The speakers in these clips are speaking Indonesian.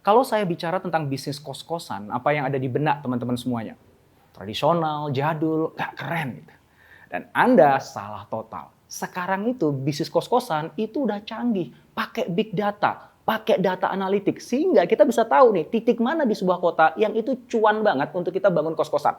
Kalau saya bicara tentang bisnis kos-kosan, apa yang ada di benak teman-teman semuanya? Tradisional, jadul, gak keren gitu. Dan Anda salah total. Sekarang itu bisnis kos-kosan itu udah canggih, pakai big data, pakai data analitik, sehingga kita bisa tahu nih titik mana di sebuah kota yang itu cuan banget untuk kita bangun kos-kosan.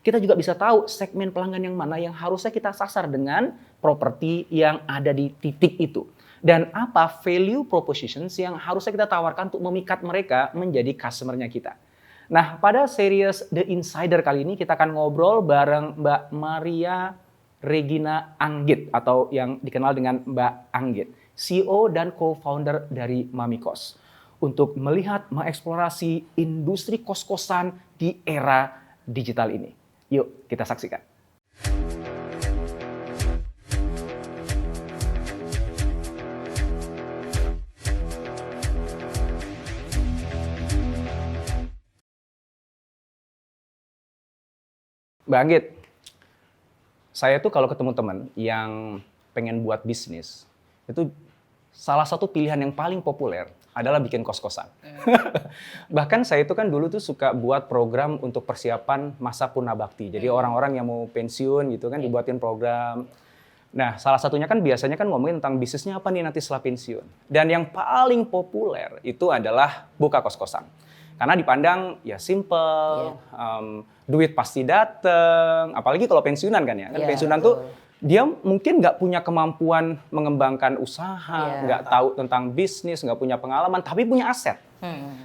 Kita juga bisa tahu segmen pelanggan yang mana yang harusnya kita sasar dengan properti yang ada di titik itu. Dan apa value propositions yang harusnya kita tawarkan untuk memikat mereka menjadi customer-nya kita. Nah, pada series The Insider kali ini kita akan ngobrol bareng Mbak Maria Regina Anggit atau yang dikenal dengan Mbak Anggit, CEO dan co-founder dari Mamikos, untuk melihat mengeksplorasi industri kos-kosan di era digital ini. Yuk kita saksikan. Mbak Anggit, saya tuh kalau ketemu teman yang pengen buat bisnis, itu salah satu pilihan yang paling populer adalah bikin kos-kosan. Bahkan saya itu kan dulu tuh suka buat program untuk persiapan masa punabakti. Jadi orang-orang yang mau pensiun gitu kan dibuatin program. Nah, salah satunya kan biasanya kan ngomongin tentang bisnisnya apa nih nanti setelah pensiun. Dan yang paling populer itu adalah buka kos-kosan. Karena dipandang ya simple, duit pasti dateng. Apalagi kalau pensiunan kan ya. Kan pensiunan tuh dia mungkin nggak punya kemampuan mengembangkan usaha, nggak tahu tentang bisnis, nggak punya pengalaman, tapi punya aset.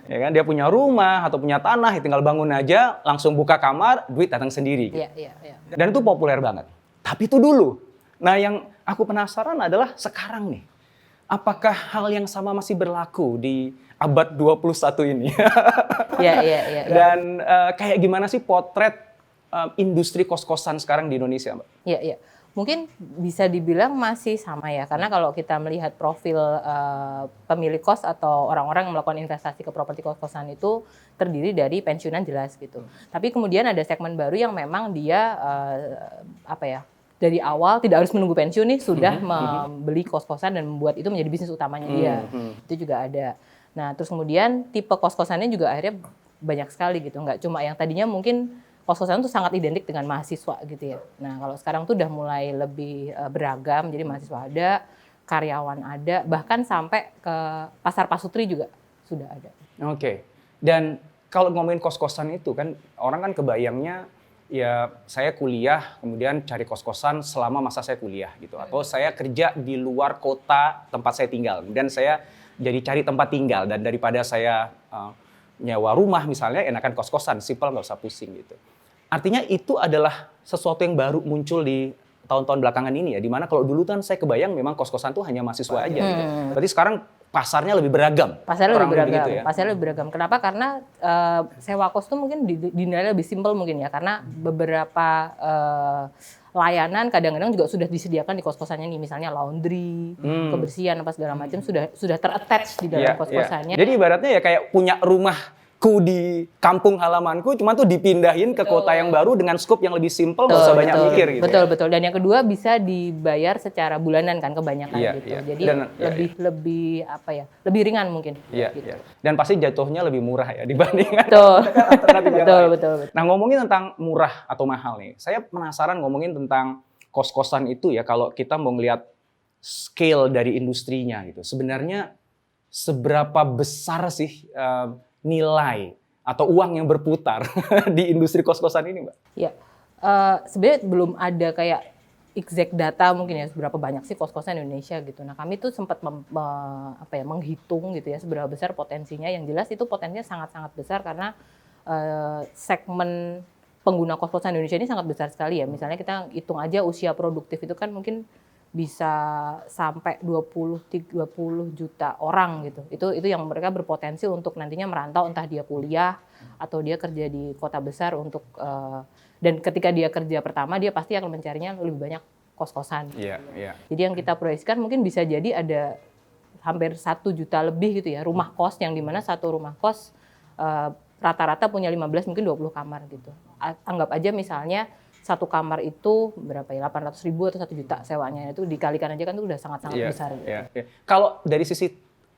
Ya kan? Dia punya rumah atau punya tanah, tinggal bangun aja, langsung buka kamar, duit datang sendiri. Gitu. Dan itu populer banget. Tapi itu dulu. Nah, yang aku penasaran adalah sekarang nih. Apakah hal yang sama masih berlaku di abad 21 ini? Dan kayak gimana sih potret industri kos-kosan sekarang di Indonesia, Mbak? Iya. Mungkin bisa dibilang masih sama ya, karena kalau kita melihat profil pemilik kos atau orang-orang yang melakukan investasi ke properti kos-kosan itu terdiri dari pensiunan jelas gitu. Tapi kemudian ada segmen baru yang memang dia dari awal tidak harus menunggu pensiun nih sudah membeli kos-kosan dan membuat itu menjadi bisnis utamanya dia. Itu juga ada. Nah, terus kemudian tipe kos-kosannya juga akhirnya banyak sekali gitu, nggak cuma yang tadinya mungkin kos-kosan itu sangat identik dengan mahasiswa gitu ya. Nah, kalau sekarang tuh udah mulai lebih beragam, jadi mahasiswa ada, karyawan ada, bahkan sampai ke pasar pasutri juga sudah ada. Oke. Dan kalau ngomongin kos-kosan itu kan, orang kan kebayangnya ya saya kuliah, kemudian cari kos-kosan selama masa saya kuliah gitu. Atau saya kerja di luar kota tempat saya tinggal, kemudian saya jadi cari tempat tinggal. Dan daripada saya nyewa rumah misalnya, enakan kos-kosan, simple nggak usah pusing gitu. Artinya itu adalah sesuatu yang baru muncul di tahun-tahun belakangan ini ya. Dimana kalau dulu kan saya kebayang memang kos-kosan tuh hanya mahasiswa aja gitu. Berarti sekarang pasarnya lebih beragam. Pasarnya lebih beragam. Kenapa? Karena sewa kos tuh mungkin dinilai lebih simpel mungkin ya. Karena beberapa layanan kadang-kadang juga sudah disediakan di kos-kosannya nih. Misalnya laundry, kebersihan apa segala macam sudah ter-attach di dalam kos-kosannya. Jadi ibaratnya ya kayak punya rumahku di kampung halamanku, cuma tuh dipindahin ke kota yang baru dengan skop yang lebih simpel, nggak usah banyak mikir gitu. Betul. Dan yang kedua bisa dibayar secara bulanan kan kebanyakan gitu. Jadi lebih ringan mungkin. Gitu. Dan pasti jatuhnya lebih murah ya dibandingkan. Betul. Nah, ngomongin tentang murah atau mahal nih, saya penasaran ngomongin tentang kos-kosan itu ya. Kalau kita mau ngelihat scale dari industrinya gitu, sebenarnya seberapa besar sih nilai atau uang yang berputar di industri kos-kosan ini, Mbak? Ya, sebenarnya belum ada kayak exact data mungkin ya seberapa banyak sih kos-kosan di Indonesia gitu. Nah, kami tuh sempat menghitung gitu ya seberapa besar potensinya. Yang jelas itu potensinya sangat-sangat besar karena segmen pengguna kos-kosan Indonesia ini sangat besar sekali ya. Misalnya kita hitung aja usia produktif itu kan mungkin bisa sampai 20 juta orang gitu. Itu yang mereka berpotensi untuk nantinya merantau, entah dia kuliah atau dia kerja di kota besar untuk dan ketika dia kerja pertama dia pasti akan mencarinya lebih banyak kos-kosan. Jadi yang kita proyeksikan mungkin bisa jadi ada hampir 1 juta lebih gitu ya rumah kos, yang dimana satu rumah kos rata-rata punya 15 mungkin 20 kamar gitu. Anggap aja misalnya satu kamar itu berapa ya, 800.000 atau 1 juta sewanya, itu dikalikan aja kan itu udah sangat-sangat besar. Gitu. Kalau dari sisi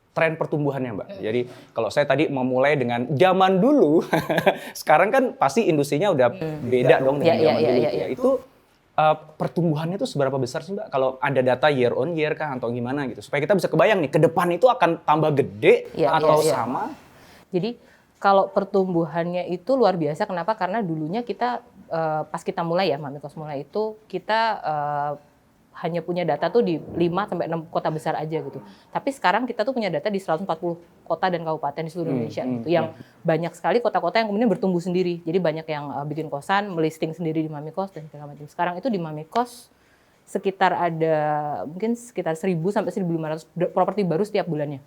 tren pertumbuhannya, Mbak. Jadi kalau saya tadi memulai dengan zaman dulu, sekarang kan pasti industrinya udah beda dong dengan zaman dulu. Ya. Itu pertumbuhannya itu seberapa besar sih, Mbak? Kalau ada data year on year kah atau gimana gitu? Supaya kita bisa kebayang nih, ke depan itu akan tambah gede atau sama? Jadi kalau pertumbuhannya itu luar biasa. Kenapa? Karena dulunya kita pas kita mulai ya, Mamikos mulai itu kita hanya punya data tuh di 5-6 kota besar aja gitu. Tapi sekarang kita tuh punya data di 140 kota dan kabupaten di seluruh Indonesia gitu. Yang banyak sekali kota-kota yang kemudian bertumbuh sendiri. Jadi banyak yang bikin kosan, melisting sendiri di Mamikos dan segala macam. Sekarang itu di Mamikos sekitar ada mungkin sekitar 1.000 sampai 1.500 properti baru setiap bulannya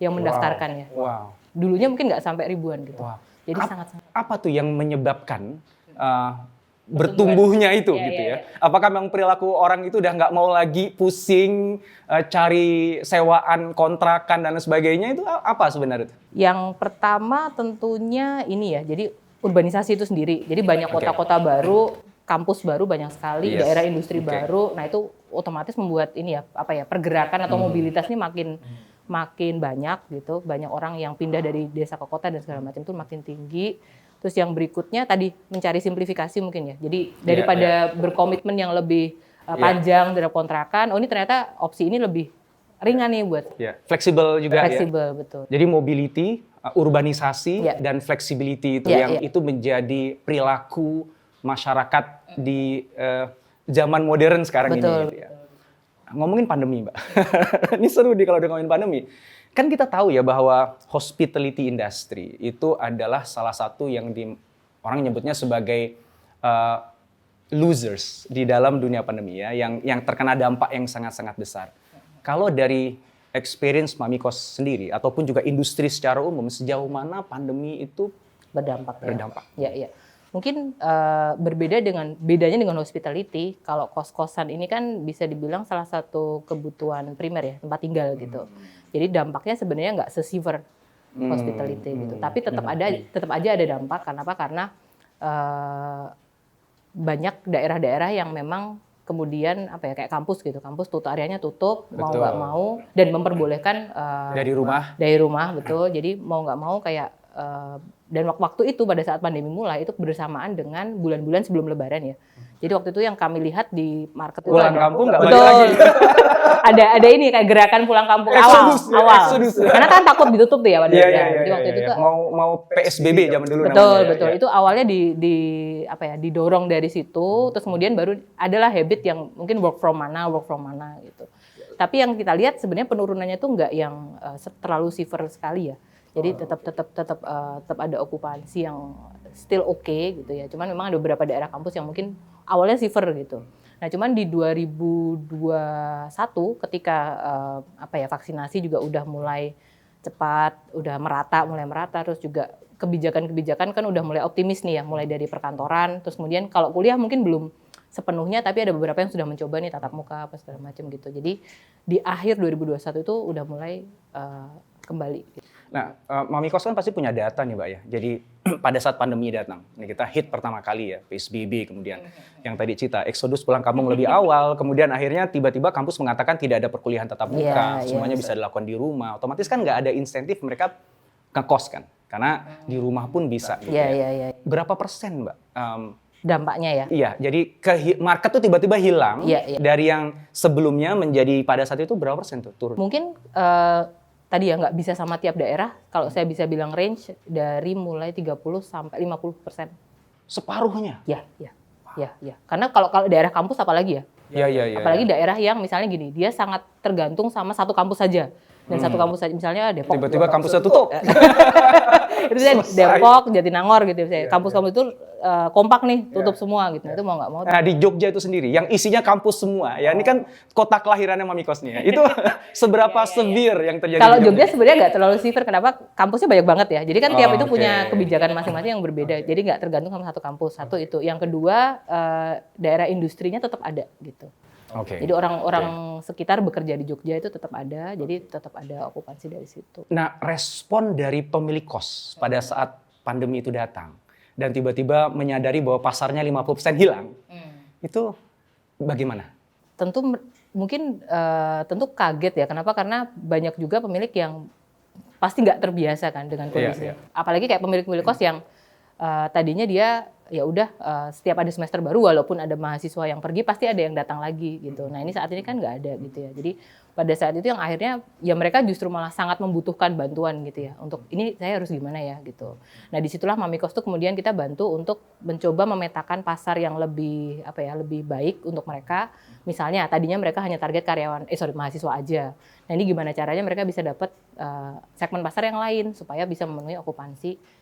yang mendaftarkannya. Wow. Dulunya mungkin nggak sampai ribuan gitu. Wow. Jadi sangat-sangat. Apa tuh yang menyebabkan bertumbuhnya itu gitu ya? Apakah memang perilaku orang itu udah nggak mau lagi pusing cari sewaan, kontrakan dan sebagainya, itu apa sebenarnya? Yang pertama tentunya ini ya, jadi urbanisasi itu sendiri. Jadi banyak kota-kota baru, kampus baru banyak sekali, daerah industri baru. Nah itu otomatis membuat ini ya, pergerakan atau mobilitas ini makin banyak gitu. Banyak orang yang pindah dari desa ke kota dan segala macam itu makin tinggi. Terus yang berikutnya tadi mencari simplifikasi mungkin ya. Jadi daripada berkomitmen yang lebih panjang terhadap kontrakan, ini ternyata opsi ini lebih ringan nih buat. Fleksibel juga fleksibel, betul. Jadi mobility, urbanisasi dan flexibility itu itu menjadi perilaku masyarakat di zaman modern sekarang ini. Gitu ya. Ngomongin pandemi, Mbak. Ini seru nih kalau udah ngomongin pandemi. Kan kita tahu ya bahwa hospitality industry itu adalah salah satu yang orang nyebutnya sebagai losers di dalam dunia pandemi ya, yang terkena dampak yang sangat-sangat besar. Kalau dari experience Mamikos sendiri ataupun juga industri secara umum, sejauh mana pandemi itu berdampak? Ya. Mungkin bedanya dengan hospitality, kalau kos-kosan ini kan bisa dibilang salah satu kebutuhan primer ya, tempat tinggal gitu. Jadi dampaknya sebenarnya nggak se-severe hospitality gitu. Tapi tetap aja ada dampak. Kenapa? Karena banyak daerah-daerah yang memang kemudian kayak kampus gitu. Kampus areanya tutup, mau nggak mau, dan memperbolehkan dari rumah betul. Jadi mau nggak mau kayak dan waktu itu pada saat pandemi mulai itu bersamaan dengan bulan-bulan sebelum Lebaran ya. Jadi waktu itu yang kami lihat di market itu pulang kampung nggak balik lagi. ada ini kayak gerakan pulang kampung awal. Karena kan takut ditutup tuh ya pada Jadi waktu itu tuh mau PSBB zaman dulu. Betul. Itu awalnya didorong dari situ, terus kemudian baru adalah habit yang mungkin work from mana gitu. Tapi yang kita lihat sebenarnya penurunannya tuh nggak yang terlalu severe sekali ya. Jadi tetap ada okupansi yang still okay gitu ya. Cuman memang ada beberapa daerah kampus yang mungkin awalnya severe gitu. Nah, cuman di 2021 ketika vaksinasi juga udah mulai cepat, udah mulai merata, terus juga kebijakan-kebijakan kan udah mulai optimis nih ya, mulai dari perkantoran, terus kemudian kalau kuliah mungkin belum sepenuhnya, tapi ada beberapa yang sudah mencoba nih tatap muka apa segala macam gitu. Jadi di akhir 2021 itu udah mulai kembali. Gitu. Nah, Mamikos kan pasti punya data nih, Mbak ya. Jadi pada saat pandemi datang, ini kita hit pertama kali ya, PSBB, kemudian yang tadi Cita, eksodus pulang kampung lebih awal, kemudian akhirnya tiba-tiba kampus mengatakan tidak ada perkuliahan tatap muka, semuanya bisa dilakukan di rumah. Otomatis kan nggak ada insentif mereka ngekos kan, karena di rumah pun bisa. Gitu ya. Berapa persen, Mbak? Dampaknya ya? Iya, jadi market tuh tiba-tiba hilang dari yang sebelumnya menjadi pada saat itu berapa persen tuh turun? Mungkin tadi ya nggak bisa sama tiap daerah. Kalau saya bisa bilang range dari mulai 30 sampai 50%. Separuhnya? Ya. Karena kalau daerah kampus apalagi ya? Iya. Apalagi daerah yang misalnya gini, dia sangat tergantung sama satu kampus saja. Dan satu kampus saja, misalnya Depok. Tiba-tiba kampusnya tutup. Itu Depok, Jatinangor gitu. Kampus-kampus itu kompak nih, tutup semua gitu. Itu mau nggak mau. Nah di Jogja itu sendiri, yang isinya kampus semua. Ya ini kan kota kelahirannya Mamikos nih ya. Itu seberapa severe yang terjadi? Kalau Jogja sebenarnya nggak terlalu severe. Kenapa? Kampusnya banyak banget ya. Jadi kan tiap itu punya kebijakan masing-masing yang berbeda. Jadi nggak tergantung sama satu kampus. Satu itu. Yang kedua, daerah industrinya tetap ada gitu. Jadi orang-orang sekitar bekerja di Jogja itu tetap ada, jadi tetap ada okupansi dari situ. Nah, respon dari pemilik kos pada saat pandemi itu datang dan tiba-tiba menyadari bahwa pasarnya 50% hilang, itu bagaimana? Tentu kaget ya. Kenapa? Karena banyak juga pemilik yang pasti nggak terbiasa kan dengan kondisi. Apalagi kayak pemilik kos yang tadinya dia ya udah setiap ada semester baru walaupun ada mahasiswa yang pergi pasti ada yang datang lagi gitu. Nah ini saat ini kan nggak ada gitu ya. Jadi pada saat itu yang akhirnya ya mereka justru malah sangat membutuhkan bantuan gitu ya. Untuk ini saya harus gimana ya gitu. Nah disitulah Mamikos tuh kemudian kita bantu untuk mencoba memetakan pasar yang lebih lebih baik untuk mereka. Misalnya tadinya mereka hanya target mahasiswa aja. Nah ini gimana caranya mereka bisa dapat segmen pasar yang lain supaya bisa memenuhi okupansi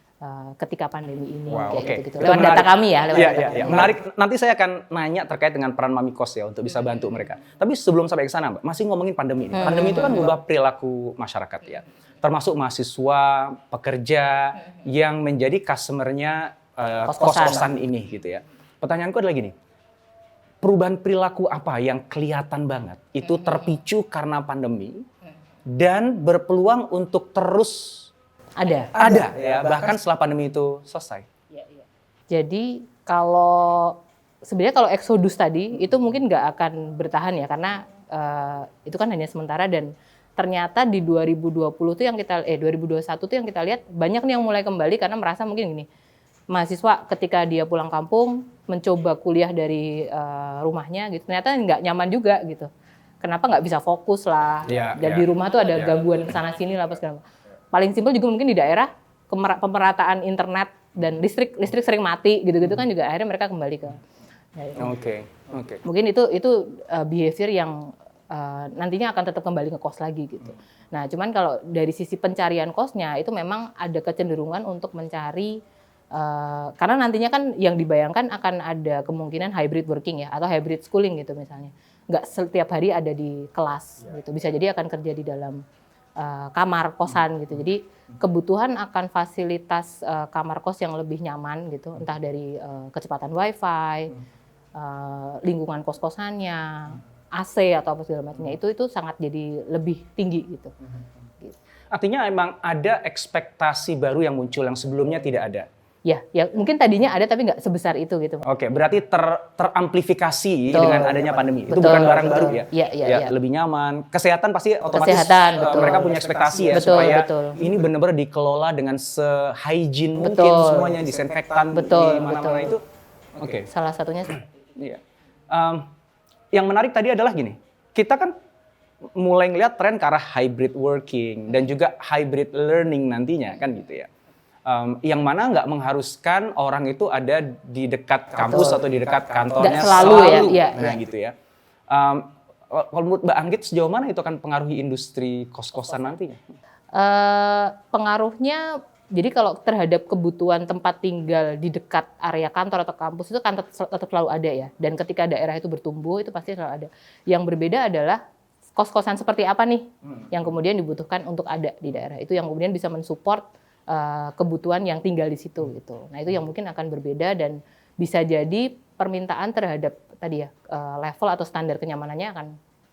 ketika pandemi ini gitu. Lewat data kami ya. Menarik. Nanti saya akan nanya terkait dengan peran Mamikos ya untuk bisa bantu mereka. Tapi sebelum sampai ke sana, Mbak, masih ngomongin pandemi ini. Pandemi itu kan mengubah perilaku masyarakat ya. Termasuk mahasiswa, pekerja yang menjadi customer-nya kos-kosan ini gitu ya. Pertanyaanku adalah gini. Perubahan perilaku apa yang kelihatan banget itu terpicu karena pandemi dan berpeluang untuk terus ada ya, bahkan setelah pandemi itu selesai. Jadi sebenarnya kalau eksodus tadi itu mungkin nggak akan bertahan ya karena itu kan hanya sementara dan ternyata di 2020 tuh 2021 tuh yang kita lihat banyak nih yang mulai kembali karena merasa mungkin gini, mahasiswa ketika dia pulang kampung mencoba kuliah dari rumahnya gitu ternyata nggak nyaman juga gitu. Kenapa nggak bisa fokus lah dan di rumah tuh ada gangguan kesana sini lah apa segala macam. Paling simpel juga mungkin di daerah pemerataan internet dan listrik sering mati gitu-gitu kan juga akhirnya mereka kembali ke. Oke. Mungkin itu behavior yang nantinya akan tetap kembali ke kos lagi gitu. Nah, cuman kalau dari sisi pencarian kosnya itu memang ada kecenderungan untuk mencari karena nantinya kan yang dibayangkan akan ada kemungkinan hybrid working ya atau hybrid schooling gitu misalnya. Nggak setiap hari ada di kelas gitu. Bisa jadi akan kerja di dalam kamar kosan gitu. Jadi kebutuhan akan fasilitas kamar kos yang lebih nyaman gitu, entah dari kecepatan wifi, lingkungan kos-kosannya, AC atau apa segala macamnya itu sangat jadi lebih tinggi gitu. Artinya emang ada ekspektasi baru yang muncul yang sebelumnya tidak ada. Ya mungkin tadinya ada tapi nggak sebesar itu gitu. Oke, berarti teramplifikasi dengan adanya pandemi. Itu bukan barang baru ya? Iya. Lebih nyaman. Kesehatan pasti otomatis mereka punya ekspektasi ya supaya ini benar-benar dikelola dengan se-hygiene mungkin semuanya, disinfektan di mana-mana itu. Oke. Salah satunya sih. Iya. Yang menarik tadi adalah gini, kita kan mulai ngeliat tren ke arah hybrid working dan juga hybrid learning nantinya kan gitu ya. Yang mana nggak mengharuskan orang itu ada di dekat kampus atau di dekat kantornya selalu. Gitu ya. Kalau menurut Mbak Anggit sejauh mana itu akan pengaruhi industri kos-kosan nantinya? Pengaruhnya, jadi kalau terhadap kebutuhan tempat tinggal di dekat area kantor atau kampus itu kan tetap selalu ada ya. Dan ketika daerah itu bertumbuh itu pasti selalu ada. Yang berbeda adalah kos-kosan seperti apa nih yang kemudian dibutuhkan untuk ada di daerah. Itu yang kemudian bisa mensupport kebutuhan yang tinggal di situ gitu. Nah itu yang mungkin akan berbeda dan bisa jadi permintaan terhadap tadi ya level atau standar kenyamanannya akan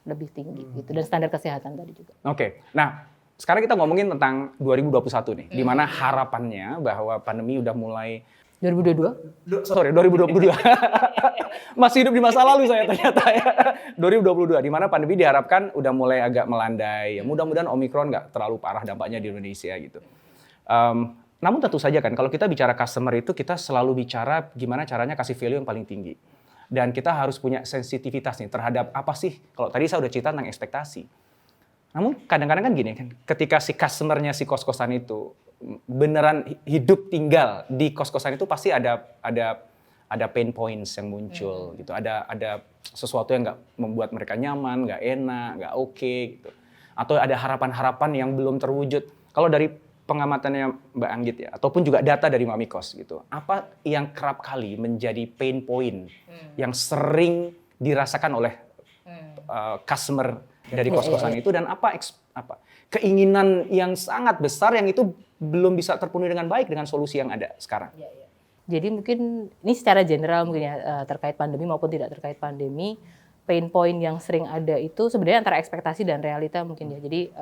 lebih tinggi gitu dan standar kesehatan tadi juga. Oke. Nah, sekarang kita ngomongin tentang 2021 nih, di mana harapannya bahwa pandemi udah mulai 2022? Sorry, 2022. Masih hidup di masa lalu saya ternyata ya. 2022, di mana pandemi diharapkan udah mulai agak melandai. Ya, mudah-mudahan Omikron nggak terlalu parah dampaknya di Indonesia gitu. Namun tentu saja kan kalau kita bicara customer itu kita selalu bicara gimana caranya kasih value yang paling tinggi. Dan kita harus punya sensitivitas nih terhadap apa sih, kalau tadi saya udah cerita tentang ekspektasi. Namun kadang-kadang kan gini kan, ketika si customer-nya si kos-kosan itu beneran hidup tinggal di kos-kosan itu pasti ada pain points yang muncul gitu. Ada sesuatu yang nggak membuat mereka nyaman, nggak enak, nggak oke gitu. Atau ada harapan-harapan yang belum terwujud. Kalau dari pengamatannya Mbak Anggit ya, ataupun juga data dari Mamikos gitu. Apa yang kerap kali menjadi pain point yang sering dirasakan oleh customer dari kos-kosan itu dan apa keinginan yang sangat besar yang itu belum bisa terpenuhi dengan baik dengan solusi yang ada sekarang. Jadi mungkin ini secara general mungkin ya terkait pandemi maupun tidak terkait pandemi. Pain point yang sering ada itu sebenarnya antara ekspektasi dan realita mungkin ya. Jadi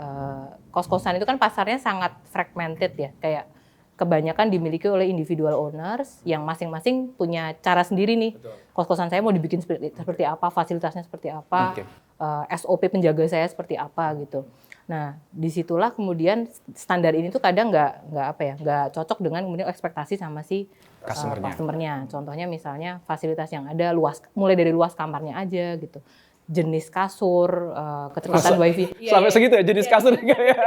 kos-kosan itu kan pasarnya sangat fragmented ya. Kayak kebanyakan dimiliki oleh individual owners yang masing-masing punya cara sendiri nih. Kos-kosan saya mau dibikin seperti apa, fasilitasnya seperti apa, SOP penjaga saya seperti apa gitu. Nah, disitulah kemudian standar ini tuh kadang nggak cocok dengan kemudian ekspektasi sama si customer-nya. Contohnya misalnya fasilitas yang ada mulai dari luas kamarnya aja gitu, jenis kasur, kecepatan wifi. Sampai segitu ya jenis kasur juga ya.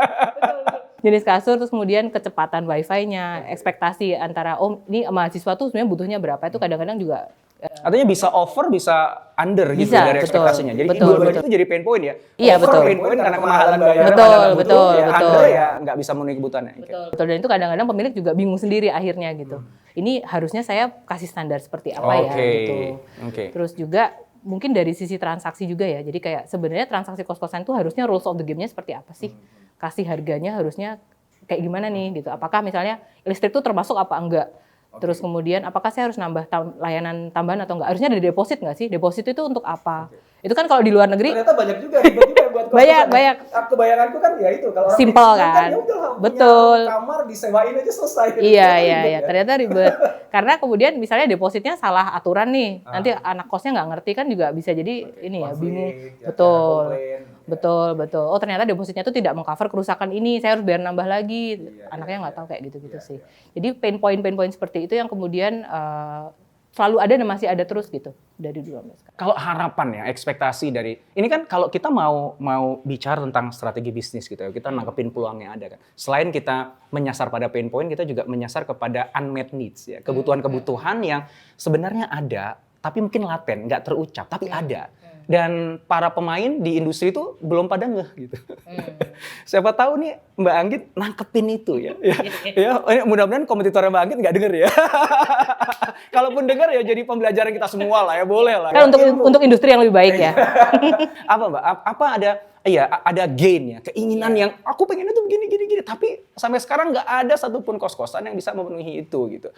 Jenis kasur, terus kemudian kecepatan wifi-nya, ekspektasi antara ini mahasiswa tuh sebenarnya butuhnya berapa itu kadang-kadang juga Artinya bisa over, bisa under gitu Bisa, dari betul, ekspektasinya. Jadi betul, dua-duanya betul. itu jadi pain point ya. Iya, Over betul. pain point karena kemahalan bayaran, Betul, padahal nggak betul, butuh, ya betul. under ya nggak bisa memenuhi kebutuhannya. Betul, dan itu kadang-kadang pemilik juga bingung sendiri akhirnya gitu. Ini harusnya saya kasih standar seperti apa ya gitu. Terus juga mungkin dari sisi transaksi juga ya. Jadi kayak sebenarnya transaksi kos-kosan itu harusnya rules of the game-nya seperti apa sih? Kasih harganya harusnya kayak gimana nih gitu. Apakah misalnya listrik itu termasuk apa enggak? Terus kemudian apakah saya harus nambah layanan tambahan atau enggak? Harusnya ada deposit nggak sih? Deposit itu untuk apa? Itu kan kalau di luar negeri ternyata banyak juga ribet juga buat kos-kosan. banyak. Kebayanganku kan ya itu kalau orang Simple bisnis kan? ya udah, Betul. punya kamar disewain aja selesai. Iya, Ternyata iya, ribet iya. ya. Ternyata ribet. Karena kemudian misalnya depositnya salah aturan nih. Nanti anak kosnya nggak ngerti kan juga bisa jadi ini ya Konflik, bingung. ya, Betul. komplain. Betul. Oh ternyata depositnya tuh tidak mengcover kerusakan ini. Saya harus bayar nambah lagi. Iya, Anaknya nggak tahu kayak gitu-gitu sih. Jadi pain point seperti itu yang kemudian selalu ada dan masih ada terus gitu dari dulu sampai sekarang. Kalau harapan ya, ekspektasi dari ini kan kalau kita mau bicara tentang strategi bisnis gitu ya, kita nangkepin peluang yang ada kan. Selain kita menyasar pada pain point, kita juga menyasar kepada unmet needs ya, kebutuhan-kebutuhan yang sebenarnya ada tapi mungkin laten, nggak terucap, tapi ada. Dan para pemain di industri itu belum pada ngeh gitu. Siapa tahu nih Mbak Anggit nangkepin itu ya. Ya, mudah-mudahan kompetitornya Mbak Anggit nggak denger ya. Kalaupun denger ya jadi pembelajaran kita semua lah ya, boleh lah. Kan untuk industri yang lebih baik ya. Apa Mbak? Apa ada gain ya, keinginan yang aku pengen itu begini, tapi sampai sekarang nggak ada satupun kos-kosan yang bisa memenuhi itu gitu.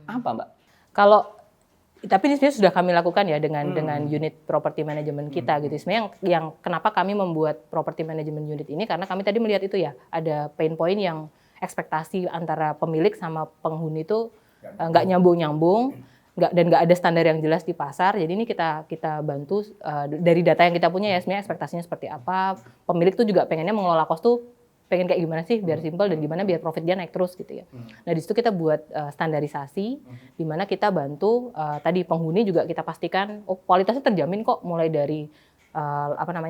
Apa Mbak? Tapi ini sebenarnya sudah kami lakukan ya dengan unit property management kita gitu. Sebenarnya yang kenapa kami membuat property management unit ini karena kami tadi melihat itu ya ada pain point yang ekspektasi antara pemilik sama penghuni itu nggak nyambung dan nggak ada standar yang jelas di pasar. Jadi ini kita bantu dari data yang kita punya ya sebenarnya ekspektasinya seperti apa. Pemilik tuh juga pengennya mengelola kos tuh pengen kayak gimana sih biar simpel dan gimana biar profit dia naik terus gitu ya. Nah di situ kita buat standarisasi di mana kita bantu tadi penghuni juga kita pastikan kualitasnya terjamin kok mulai dari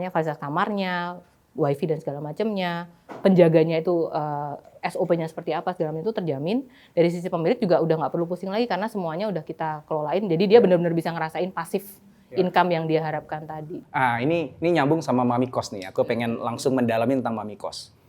fasilitas kamarnya, wifi dan segala macamnya, penjaganya itu SOP-nya seperti apa segala macam itu terjamin. Dari sisi pemilik juga udah nggak perlu pusing lagi karena semuanya udah kita kelolain. Jadi dia benar-benar bisa ngerasain pasif income yang dia harapkan tadi. Ini nyambung sama Mami Kos nih. Aku pengen langsung mendalami tentang Mami Kos.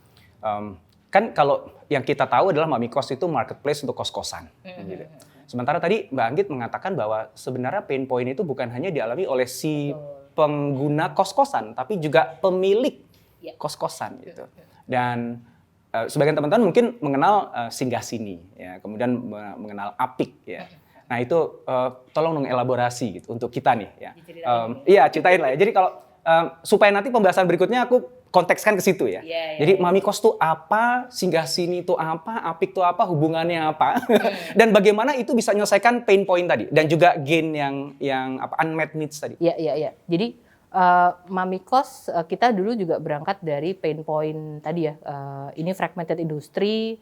Kan kalau yang kita tahu adalah Mami Kos itu marketplace untuk kos-kosan. Gitu. Sementara tadi Mbak Anggit mengatakan bahwa sebenarnya pain point itu bukan hanya dialami oleh si pengguna kos-kosan, tapi juga pemilik kos-kosan gitu. Dan sebagian teman-teman mungkin mengenal Singgah Sini, ya, kemudian mengenal Apik, ya. Nah itu tolong dong elaborasi gitu untuk kita nih, ya. Iya ceritain lah ya. Jadi kalau supaya nanti pembahasan berikutnya aku kontekskan ke situ ya. Jadi Mami Kos itu apa, Singgah Sini itu apa, Apik itu apa, hubungannya apa, dan bagaimana itu bisa menyelesaikan pain point tadi dan juga gain yang unmet needs tadi. Iya. Jadi Mami Kos kita dulu juga berangkat dari pain point tadi ya. Ini fragmented industri.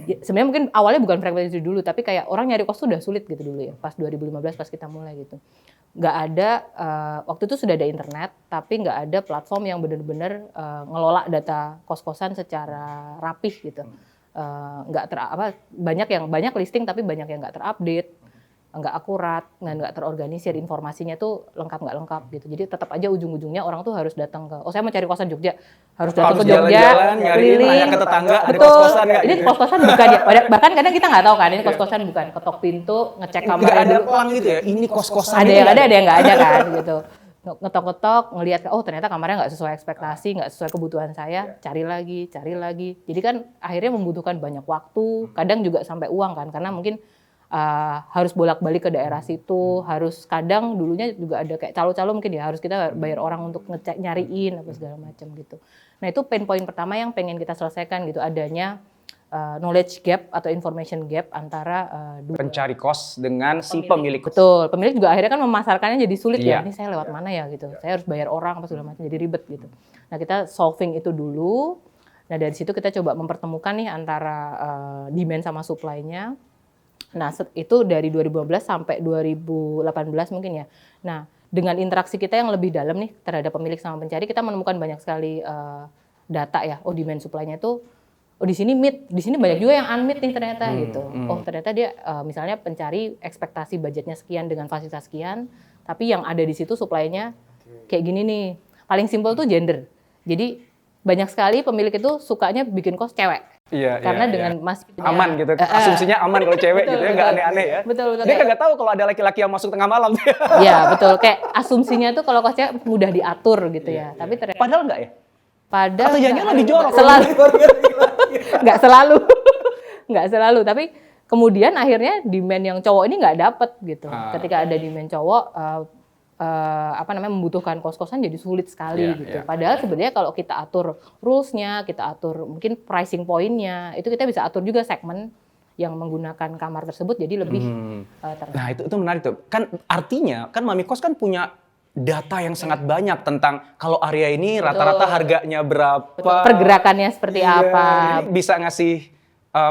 Sebenarnya mungkin awalnya bukan fragmented industri dulu, tapi kayak orang nyari kos tuh udah sulit gitu dulu ya. Pas 2015 pas kita mulai gitu. Nggak ada, waktu itu sudah ada internet, tapi nggak ada platform yang benar-benar ngelola data kos-kosan secara rapih gitu. Banyak listing tapi banyak yang nggak terupdate, nggak akurat, nggak terorganisir, informasinya tuh lengkap nggak lengkap gitu. Jadi tetap aja ujung-ujungnya orang tuh harus datang saya mau cari kosan Jogja, harus datang ke Jogja, keliling, ke tetangga, ada betul. kos-kosan nggak? Ini kos-kosan bukan ya, bahkan kadang kita nggak tahu kan ini kos-kosan bukan, ketok pintu, ngecek kamarnya Nggak ada dulu. pelang gitu ya, ini kos-kosan. Ada yang ada yang nggak ada kan gitu. Ngetok-ngetok, ngelihat ternyata kamarnya nggak sesuai ekspektasi, nggak sesuai kebutuhan saya, cari lagi. Jadi kan akhirnya membutuhkan banyak waktu, kadang juga sampai uang kan, karena mungkin harus bolak-balik ke daerah situ, harus kadang dulunya juga ada kayak calo-calo mungkin ya, harus kita bayar orang untuk ngecek, nyariin apa segala macam gitu. Nah itu pain point pertama yang pengen kita selesaikan gitu, adanya knowledge gap atau information gap antara pencari kos dengan si pemilik kos. Betul, pemilik juga akhirnya kan memasarkannya jadi sulit Iya. ya, ini saya lewat mana ya gitu, saya harus bayar orang apa segala macam, jadi ribet gitu. Nah kita solving itu dulu, Nah dari situ kita coba mempertemukan nih antara demand sama supply-nya. Nah itu dari 2015 sampai 2018 mungkin ya. Nah dengan interaksi kita yang lebih dalam nih terhadap pemilik sama pencari, kita menemukan banyak sekali data ya. Oh demand supply-nya itu, oh di sini meet, di sini banyak juga yang unmeet nih ternyata gitu. Oh ternyata dia misalnya pencari ekspektasi budgetnya sekian dengan fasilitas sekian, tapi yang ada di situ supply-nya kayak gini nih. Paling simpel tuh gender. Jadi banyak sekali pemilik itu sukanya bikin kos cewek. Iya, Karena iya, dengan iya. masih Aman gitu, asumsinya aman kalau cewek Betul, gitu ya, betul. nggak aneh-aneh ya. Betul, betul. Dia kagak tahu kalau ada laki-laki yang masuk tengah malam. Iya betul, kayak asumsinya tuh kalau kos cewek mudah diatur gitu ya. Tapi ternyata Padahal nggak ya? padahal Atau jangan lebih jorok. selalu nggak selalu nggak selalu, tapi kemudian akhirnya demand yang cowok ini nggak dapet gitu. Ketika ada demand cowok membutuhkan kos-kosan jadi sulit sekali Iya, gitu. iya. Padahal sebenarnya kalau kita atur rules-nya, kita atur mungkin pricing point-nya, itu kita bisa atur juga segmen yang menggunakan kamar tersebut jadi lebih Nah itu menarik tuh. Kan artinya kan Mami Kos kan punya data yang sangat banyak tentang kalau area ini rata-rata harganya berapa. pergerakannya seperti Iya, apa. jadi bisa ngasih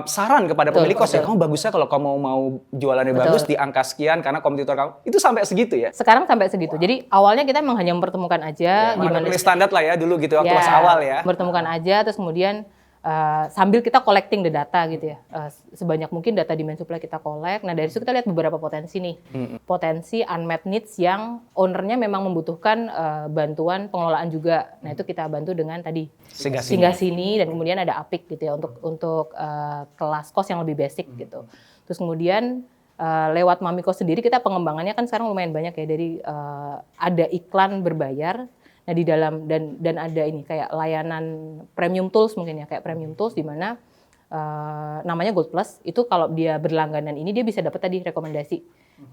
saran kepada Betul, pemilik kos ya, betul. kamu bagusnya kalau kamu mau jualannya Betul. bagus di angka sekian karena kompetitor kamu itu sampai segitu ya. Sekarang sampai segitu. Jadi awalnya kita memang hanya mempertemukan aja gimana Marketplace standar lah ya dulu gitu waktu masa awal ya. Bertemukan aja, terus kemudian sambil kita collecting the data gitu ya. Sebanyak mungkin data demand supply kita collect. Nah dari situ kita lihat beberapa potensi nih. Potensi unmet needs yang ownernya memang membutuhkan bantuan pengelolaan juga. Nah itu kita bantu dengan tadi singgah sini dan kemudian ada apik gitu ya untuk kelas kos yang lebih basic gitu. Terus kemudian lewat Mami Kos sendiri kita pengembangannya kan sekarang lumayan banyak ya, dari ada iklan berbayar. Nah di dalam dan ada ini kayak layanan premium tools mungkin ya, kayak premium tools di mana namanya Gold Plus. Itu kalau dia berlangganan ini dia bisa dapat tadi rekomendasi.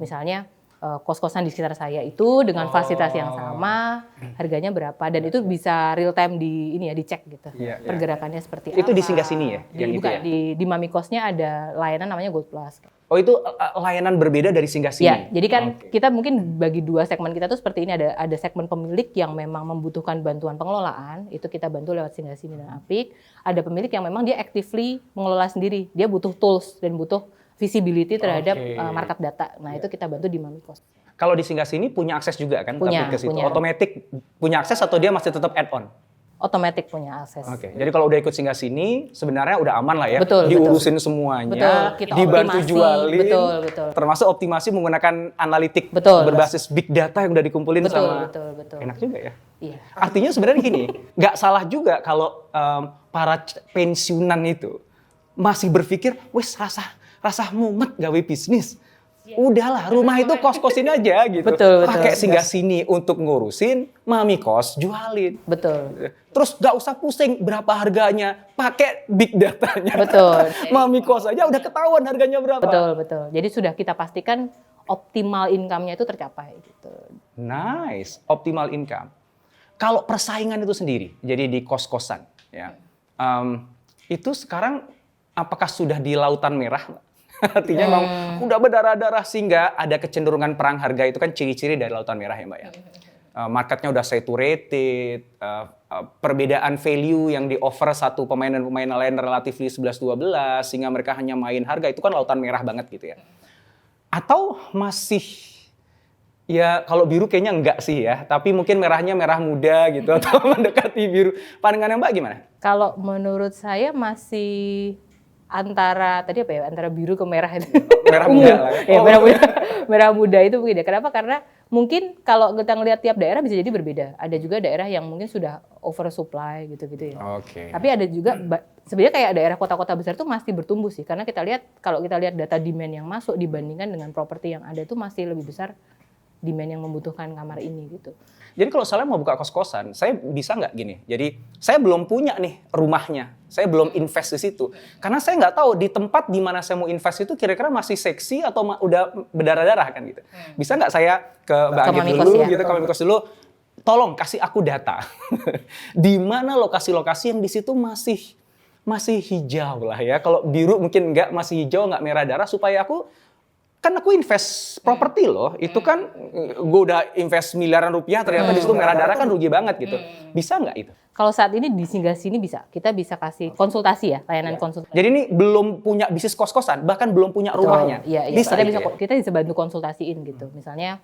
Misalnya kos-kosan di sekitar saya itu dengan fasilitas yang sama, harganya berapa, dan itu bisa real time dicek gitu. Iya, iya. Pergerakannya seperti apa. Itu di singgah sini ya? Yang itu Bukan, ya? di Mami Kosnya ada layanan namanya Gold Plus. Oh itu layanan berbeda dari singgah sini? Ya, jadi kan kita mungkin bagi dua segmen kita tuh seperti ini, ada segmen pemilik yang memang membutuhkan bantuan pengelolaan, itu kita bantu lewat singgah sini dan apik. Ada pemilik yang memang dia actively mengelola sendiri, dia butuh tools dan butuh visibility terhadap market data. Nah itu kita bantu di Mami Kos. Kalau di singgah sini punya akses juga kan? Punya, tapi ke situ punya. Otomatis punya akses atau dia masih tetap add-on? Otomatis punya akses. Oke, jadi kalau udah ikut singgah sini sebenarnya udah aman lah ya, Betul, diurusin semuanya, Betul, kita dibantu optimasi. jualin, Betul. termasuk optimasi menggunakan analitik Betul. berbasis big data yang udah dikumpulin sama. Betul. Enak juga ya. Iya. Artinya sebenarnya gini, nggak salah juga kalau para pensiunan itu masih berpikir, wes rasa mumet gawe bisnis. Udahlah, rumah itu kos-kosin aja gitu. Betul. Pakai singgah sini untuk ngurusin, Mami Kos jualin. Betul. Terus gak usah pusing berapa harganya, pakai big datanya. Betul. Mami Kos aja udah ketahuan harganya berapa. Betul. Jadi sudah kita pastikan optimal income-nya itu tercapai gitu. Nice, optimal income. Kalau persaingan itu sendiri, jadi di kos-kosan, ya, itu sekarang apakah sudah di lautan merah? Artinya memang udah berdarah-darah sehingga ada kecenderungan perang harga, itu kan ciri-ciri dari lautan merah ya Mbak ya. Marketnya udah saturated, perbedaan value yang di offer satu pemain dan pemain lain relatif 11-12 sehingga mereka hanya main harga, itu kan lautan merah banget gitu ya. Atau masih, ya kalau biru kayaknya enggak sih ya, tapi mungkin merahnya merah muda gitu atau mendekati biru. Pandangan Mbak gimana? Kalau menurut saya masih antara biru ke merah itu. Merah muda lah. Ya, merah muda itu berbeda. Kenapa? Karena mungkin kalau kita ngelihat tiap daerah bisa jadi berbeda. Ada juga daerah yang mungkin sudah oversupply gitu-gitu ya. Oke. Tapi ada juga sebenarnya kayak daerah kota-kota besar itu masih bertumbuh sih. Karena kalau kita lihat data demand yang masuk dibandingkan dengan properti yang ada itu masih lebih besar demand yang membutuhkan kamar ini gitu. Jadi kalau saya mau buka kos-kosan, saya bisa nggak gini? Jadi saya belum punya nih rumahnya, saya belum invest di situ. Karena saya nggak tahu di tempat di mana saya mau invest itu kira-kira masih seksi atau udah berdarah-darah kan gitu. Bisa nggak saya ke Mbak Anggit Mami dulu, Kos ya? gitu, ke Mami Kos dulu, tolong kasih aku data. Di mana lokasi-lokasi yang di situ masih hijau lah ya. Kalau biru mungkin nggak, masih hijau, nggak merah darah, supaya aku kan aku invest properti loh, itu kan gue udah invest miliaran rupiah, ternyata di situ merah darah kan rugi banget gitu. Bisa nggak itu? Kalau saat ini di singgah sini bisa, kita bisa kasih konsultasi ya, layanan konsultasi. Jadi ini belum punya bisnis kos-kosan, bahkan belum punya rumahnya. Iya, Bisa kita gitu bisa ya? kita bisa bantu konsultasiin gitu. Misalnya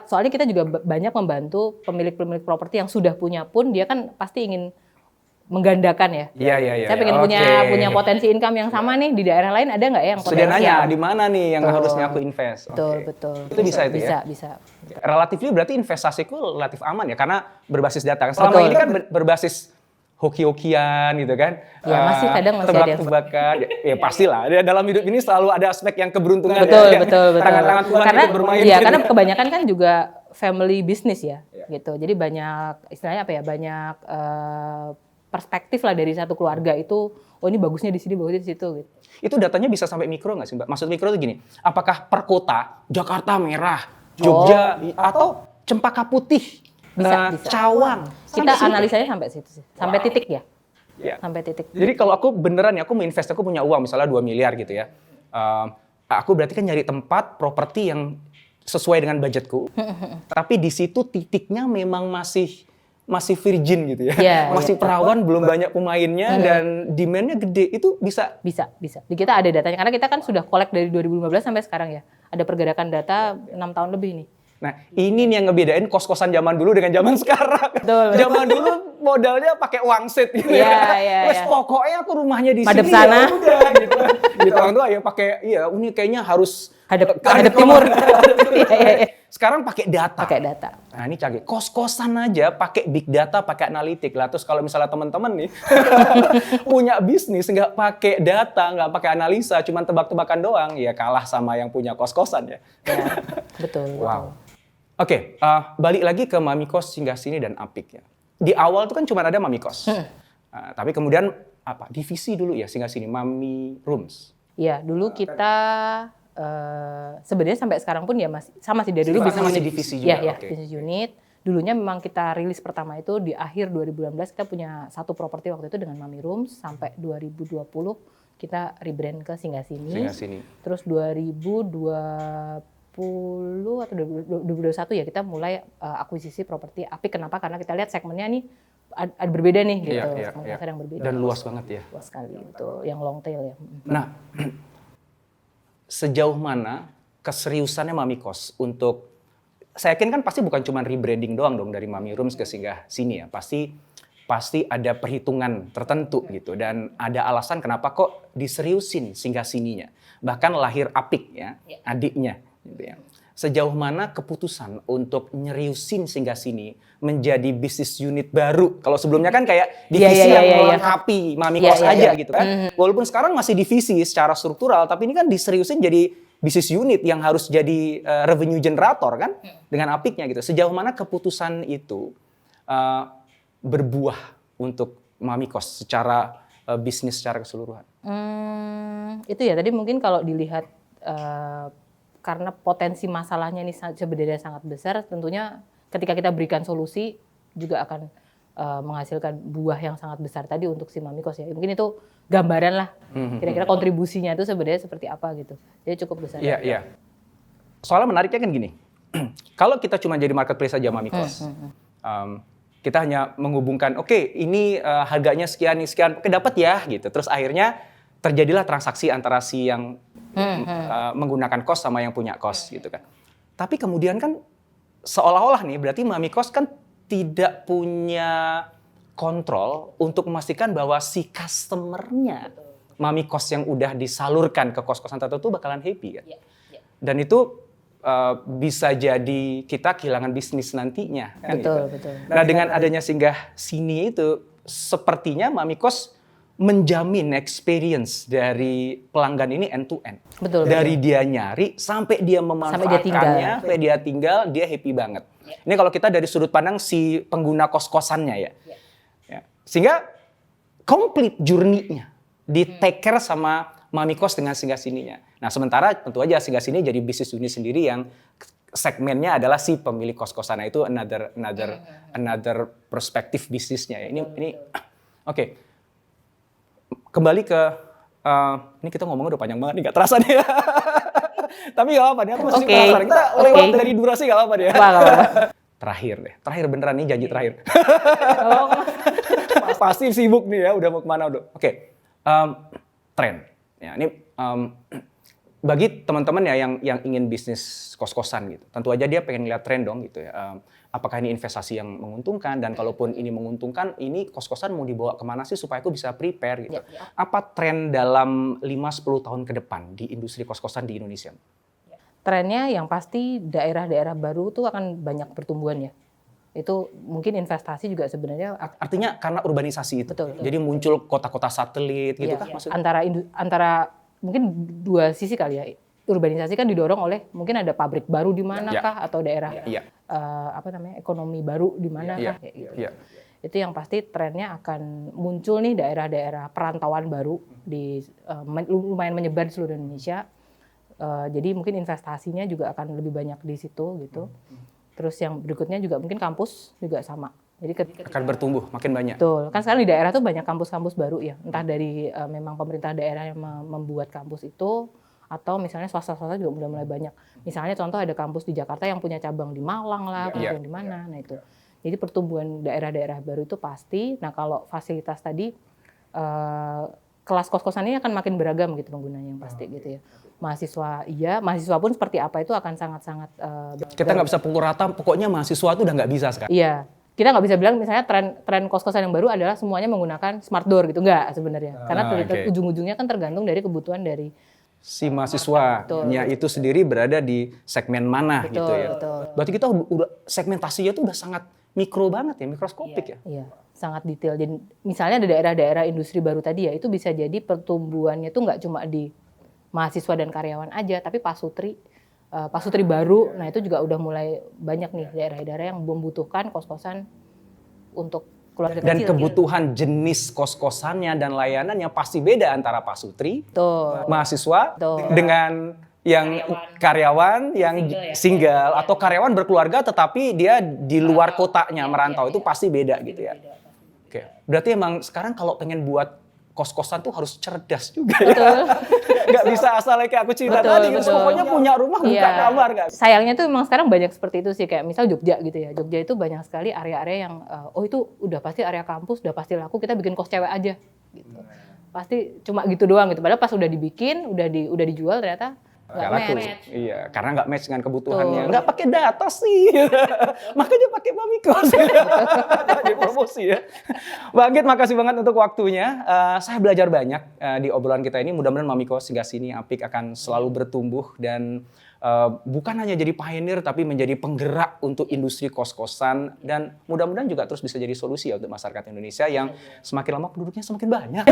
soalnya kita juga banyak membantu pemilik-pemilik properti yang sudah punya pun dia kan pasti ingin menggandakan ya. Iya. Saya pengen punya potensi income yang sama nih di daerah lain, ada nggak ya yang Sudah nanya potensial? di mana nih yang Betul. harusnya aku invest. Betul, Oke. betul. Itu bisa itu ya? Bisa. Relatifly berarti investasiku relatif aman ya, karena berbasis data. Selama Betul. ini kan berbasis hoki-hokian gitu kan. Ya, masih kadang masih ada yang tebak-tebakan. Ya pastilah. Dalam hidup ini selalu ada aspek yang keberuntungan. Betul. Tangan-tangan Tuhan Karena ikut bermain. iya, gitu. karena kebanyakan kan juga family business ya, gitu. Jadi banyak istilahnya apa ya? Banyak perspektif lah dari satu keluarga itu. Oh ini bagusnya di sini, bagusnya di situ. Gitu. Itu datanya bisa sampai mikro nggak sih Mbak? Maksud mikro itu gini, apakah per kota Jakarta merah, Jogja, atau Cempaka Putih, Bisa. Cawang. Kita Sampai situ? analisanya sampai situ sih, sampai titik ya, Ya. sampai titik. Jadi kalau aku beneran ya, aku mau invest, aku punya uang misalnya 2 miliar gitu ya. Aku berarti kan nyari tempat properti yang sesuai dengan budgetku. Tapi di situ titiknya memang masih virgin gitu ya. Iya, masih perawan, belum banyak pemainnya dan demand-nya gede. Itu bisa. Bisa. Di kita ada datanya karena kita kan sudah collect dari 2015 sampai sekarang ya. Ada pergerakan data 6 tahun lebih nih. Nah, ini nih yang ngebedain kos-kosan zaman dulu dengan zaman sekarang. Betul. Zaman dulu modalnya pakai wangsit gitu Iya. Wes pokoknya aku rumahnya di Madep sini sana. ya udah gitu. Gitu orang tua ya pakai ini kayaknya harus Hadap hadap timur. Iya. Sekarang pakai data. Pakai data. Nah, ini canggih. Kos-kosan aja pakai big data, pakai analitik lah. Terus kalau misalnya teman-teman nih punya bisnis nggak pakai data, nggak pakai analisa, cuma tebak-tebakan doang, ya kalah sama yang punya kos-kosan ya. Ya, betul. Wow. Oke, balik lagi ke Mami Kos, Singgah Sini, dan Apik ya. Di awal tuh kan cuma ada Mami Kos. Tapi kemudian divisi dulu ya Singgah Sini, Mami Rooms. Iya, dulu kita sebenarnya sampai sekarang pun ya masih sama sih dari dulu Masih business unit. divisi juga, Ya, oke. business unit. Dulunya memang kita rilis pertama itu di akhir 2016 kita punya satu properti waktu itu dengan Mami Rooms sampai 2020 kita rebrand ke Singgah Sini. Singgah Sini. Terus 2020 atau 2021 ya kita mulai akuisisi properti Apik. Kenapa? Karena kita lihat segmennya nih ada berbeda nih gitu. Segmen pasar yang berbeda. Dan luas banget ya. Luas sekali itu yang long tail ya. Nah, sejauh mana keseriusannya Mami Kos untuk, saya yakin kan pasti bukan cuma rebranding doang dong dari Mami Rooms ke Singgah Sini ya. Pasti ada perhitungan tertentu gitu dan ada alasan kenapa kok diseriusin Singgah Sininya. Bahkan lahir Apik ya, adiknya gitu ya. Sejauh mana keputusan untuk nyeriusin Singgah Sini menjadi bisnis unit baru? Kalau sebelumnya kan kayak divisi yang melengkapi Mami Kos aja gitu kan. Walaupun sekarang masih divisi secara struktural, tapi ini kan diseriusin jadi bisnis unit yang harus jadi revenue generator kan dengan Apiknya gitu. Sejauh mana keputusan itu berbuah untuk Mami Kos secara bisnis secara keseluruhan? Itu ya tadi mungkin kalau dilihat karena potensi masalahnya ini sebenarnya sangat besar, tentunya ketika kita berikan solusi juga akan menghasilkan buah yang sangat besar tadi untuk si Mami Kos ya. Mungkin itu gambaran lah, kira-kira kontribusinya itu sebenarnya seperti apa gitu. Jadi cukup besar. Iya. Soalnya menariknya kan gini, kalau kita cuma jadi marketplace saja Mami Kos, kita hanya menghubungkan, oke, ini harganya sekian, oke dapat ya gitu. Terus akhirnya terjadilah transaksi antara si yang menggunakan kos sama yang punya kos gitu kan. Tapi kemudian kan seolah-olah nih berarti Mami Kos kan tidak punya kontrol untuk memastikan bahwa si customer-nya Mami Kos yang udah disalurkan ke kos-kosan tertentu bakalan happy kan. Dan itu bisa jadi kita kehilangan bisnis nantinya kan. Betul. Nah dengan adanya Singgah Sini itu sepertinya Mami Kos menjamin experience dari pelanggan ini end to end. Betul. Dari dia nyari sampai dia memanfaatkannya, sampai dia tinggal, dia happy banget. Ini kalau kita dari sudut pandang si pengguna kos-kosannya ya. Sehingga complete journey-nya di take care sama Mami Kos dengan Singgah Sininya. Nah, sementara tentu aja Singgah Sini jadi bisnis unit sendiri yang segmennya adalah si pemilik kos-kosan. Nah, itu another perspektif bisnisnya ya. Ini oke. Kembali ke ini kita ngomongnya udah panjang banget nih, nggak terasa nih. Tapi nggak apa-apa nih, aku masih Oke. penasaran. Kita lewat dari durasi nggak apa-apa deh. Nggak apa-apa. Terakhir deh, terakhir beneran nih janji terakhir. Oh, Pasti sibuk nih ya, udah mau kemana udah. Oke, tren. Ya, ini bagi teman-teman ya yang ingin bisnis kos-kosan gitu, tentu aja dia pengen lihat tren dong gitu ya. Apakah ini investasi yang menguntungkan, dan kalaupun ini menguntungkan, ini kos-kosan mau dibawa kemana sih supaya aku bisa prepare gitu. Apa tren dalam 5-10 tahun ke depan di industri kos-kosan di Indonesia? trennya yang pasti daerah-daerah baru tuh akan banyak pertumbuhan ya. Itu mungkin investasi juga sebenarnya Artinya karena urbanisasi itu. Betul. Jadi muncul kota-kota satelit gitu iya, kah maksudnya? antara mungkin dua sisi kali ya. Urbanisasi kan didorong oleh mungkin ada pabrik baru di mana Ya. kah, atau daerah Iya. ekonomi baru di mana Iya. kah kayak gitu. Iya. Itu yang pasti trennya akan muncul nih daerah-daerah perantauan baru di lumayan menyebar di seluruh Indonesia. Jadi mungkin investasinya juga akan lebih banyak di situ gitu. Terus yang berikutnya juga mungkin kampus juga sama. Jadi Akan bertumbuh makin banyak. betul. Kan sekarang di daerah tuh banyak kampus-kampus baru ya. Entah dari memang pemerintah daerah yang membuat kampus itu, atau misalnya swasta-swasta juga udah mulai banyak. Misalnya contoh ada kampus di Jakarta yang punya cabang di Malang lah, Iya. punya di mana. Nah itu. Jadi pertumbuhan daerah-daerah baru itu pasti. Nah kalau fasilitas tadi, kelas kos-kosan ini akan makin beragam gitu penggunanya yang pasti gitu ya. Mahasiswa pun seperti apa itu akan sangat-sangat Kita nggak bisa pukul rata, pokoknya mahasiswa itu udah nggak bisa sekarang. iya. Kita nggak bisa bilang misalnya tren kos-kosan yang baru adalah semuanya menggunakan smart door gitu, nggak sebenarnya. Karena oke. ujung-ujungnya kan tergantung dari kebutuhan dari Si mahasiswanya itu sendiri berada di segmen mana gitu ya. betul. Berarti kita udah segmentasinya tuh udah sangat mikro banget ya, mikroskopik ya. Iya, sangat detail. Jadi misalnya ada daerah-daerah industri baru tadi ya, itu bisa jadi pertumbuhannya itu nggak cuma di mahasiswa dan karyawan aja, tapi pasutri baru. Nah itu juga udah mulai banyak nih daerah-daerah yang membutuhkan kos-kosan untuk keluarga Dan kecil. kebutuhan jenis kos-kosannya dan layanannya pasti beda antara pasutri, Betul. mahasiswa, Betul. dengan yang karyawan yang single atau karyawan berkeluarga tetapi dia di luar kotanya merantau, itu pasti beda gitu ya. Oke, berarti emang sekarang kalau pengen buat kos-kosan tuh harus cerdas juga ya. Nggak bisa asal kayak aku cerita Betul, tadi, betul. pokoknya punya rumah buka Iya. kamar kan. Sayangnya tuh memang sekarang banyak seperti itu sih, kayak misal Jogja gitu ya. Jogja itu banyak sekali area-area yang itu udah pasti area kampus, udah pasti laku, kita bikin kos cewek aja gitu. Pasti cuma gitu doang gitu. Padahal pas udah dibikin, udah dijual ternyata nggak Laku. match. Iya, karena nggak match dengan kebutuhannya. Betul. Nggak pakai data sih. Makanya pakai Mamikos. Jadi promosi ya. Bang Git, makasih banget untuk waktunya. Saya belajar banyak di obrolan kita ini. Mudah-mudahan Mamikos hingga sini Apik akan selalu bertumbuh dan bukan hanya jadi pioneer tapi menjadi penggerak untuk industri kos-kosan, dan mudah-mudahan juga terus bisa jadi solusi ya untuk masyarakat Indonesia yang semakin lama penduduknya semakin banyak.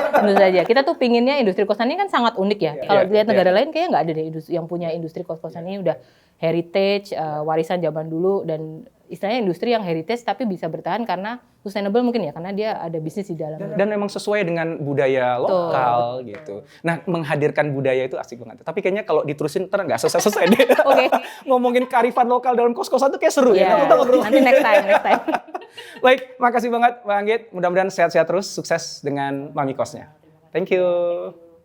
Tentu saja. Kita tuh pinginnya industri kosan ini kan sangat unik ya. Kalau Iya, lihat iya. negara lain kayaknya nggak ada deh yang punya industri kos-kosan ini udah heritage, warisan zaman dulu, dan istilahnya industri yang heritage tapi bisa bertahan karena sustainable mungkin ya, karena dia ada bisnis di dalamnya. Dan memang sesuai dengan budaya lokal gitu. Nah, menghadirkan budaya itu asik banget. Tapi kayaknya kalau diterusin ntar nggak selesai-selesai deh. Oke. Ngomongin kearifan lokal dalam kos-kosan tuh kayak seru ya. Iya, Kita ngobrol. nanti next time. Baik, makasih banget Bang Git. Mudah-mudahan sehat-sehat terus, sukses dengan Mamikosnya. Thank you.